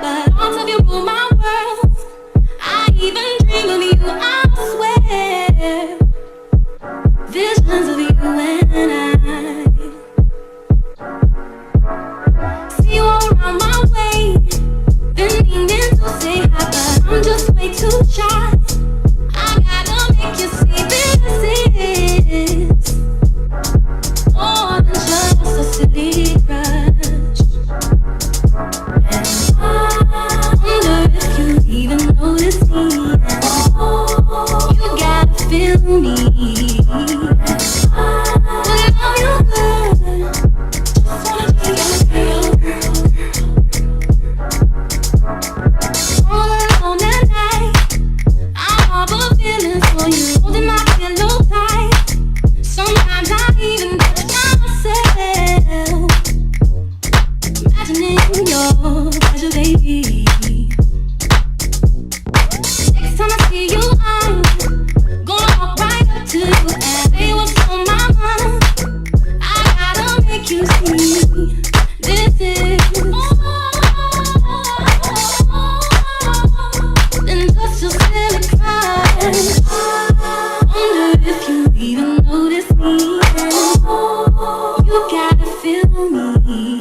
but thoughts of you rule my world. I even dream of you, I swear. Visions of you and I. See you all around my way, been meaning to say hi, but I'm just way too shy. I gotta make you see this is more than just a silly crush. And I wonder if you even notice me. And you gotta feel me. And I love you good. Just wanna be your girl. All alone at night, I harbor feelings for you, holding my pillow tight. Sometimes I even touch myself, imagining your pleasure, baby. Next time I see you, I'm gonna walk right up to you and say what's on my mind. I gotta make you see this is more than just a silly cry. Wonder if you even notice me. You gotta feel me.